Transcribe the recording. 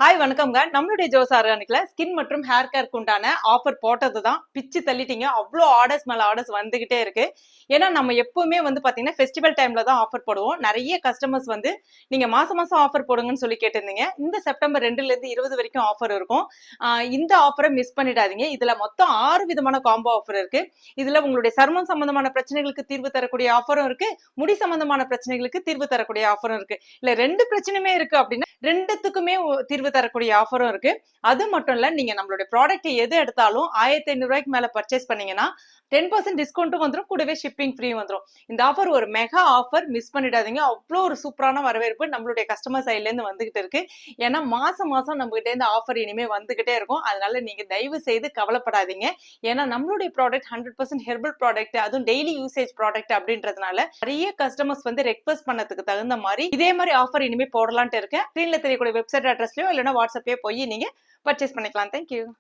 Hi வணக்கம்ங்க. நம்மளுடைய Jose ஆர்கானிக்ல skin மற்றும் ஹேர் கேருக்கு உண்டான ஆஃபர் போட்டது தான் பிச்சு தள்ளிட்டீங்க. அவ்வளோ ஆர்டர்ஸ் மேல ஆர்டர்ஸ் வந்துகிட்டே இருக்கு. ஏன்னா நம்ம எப்பவுமே வந்து பாத்தீங்கன்னா ஃபெஸ்டிவல் டைம்ல தான் ஆஃபர் போடுவோம். நிறைய கஸ்டமர்ஸ் வந்து நீங்க மாசம் மாசம் ஆஃபர் போடுங்கன்னு சொல்லி கேட்டிருந்தீங்க. இந்த செப்டம்பர் 2ல இருந்து 20 வரைக்கும் ஆஃபர் இருக்கும். இந்த ஆஃபரை மிஸ் பண்ணிடாதீங்க. இதுல மொத்தம் 6 விதமான காம்போ ஆஃபர் இருக்கு. இதுல உங்களுடைய சருமம் சம்பந்தமான பிரச்சனைகளுக்கு தீர்வு தரக்கூடிய ஆஃபரும் இருக்கு. முடி சம்பந்தமான பிரச்சனைகளுக்கு தீர்வு தரக்கூடிய ஆஃபரும் இருக்கு. இல்ல 2 பிரச்சனையுமே இருக்கு அப்படின்னா 2த்துக்குமே தீர்வு தரக்கூடிய ஆஃபரும் இருக்கு. அது மட்டும் இல்ல, நீங்க நம்மளுடைய ப்ராடக்ட் எது எடுத்தாலும் 1500 ரூபாய்க்கு மேல பர்ச்சேஸ் பண்ணீங்கன்னா 10% டிஸ்கவுண்ட்டும் வந்துடும், கூடவே ஷிப்பிங் ஃப்ரீ வந்துடும். இந்த ஆஃபர் ஒரு மெகா ஆஃபர், மிஸ் பண்ணிடாதீங்க. அவ்வளோ ஒரு சூப்பரான வரவேற்பு நம்மளுடைய கஸ்டமர் சைட்ல இருந்து வந்துகிட்டு இருக்கு. ஏன்னா மாசம் மாசம் நம்ம கிட்ட இருந்து ஆஃபர் இனிமே வந்துகிட்டே இருக்கும். அதனால நீங்க தயவு செய்து கவலைப்படாதீங்க. ஏன்னா நம்மளுடைய ப்ராடக்ட் 100% ஹெர்பல் ப்ராடக்ட், அதுவும் டெய்லி யூசேஜ் ப்ராடக்ட் அப்படின்றதுனால நிறைய கஸ்டமர்ஸ் வந்து ரெக்வஸ்ட் பண்ணதுக்கு தகுந்த மாதிரி இதே மாதிரி ஆஃபர் இனிமே போடலான்ட்டு இருக்கேன். ஸ்கிரீன்ல தெரியக்கூடிய வெப்சைட் அட்ரஸ்லயோ இல்லைன்னா வாட்ஸ்அப்லயோ போய் நீங்க பர்ச்சேஸ் பண்ணிக்கலாம். தேங்க்யூ.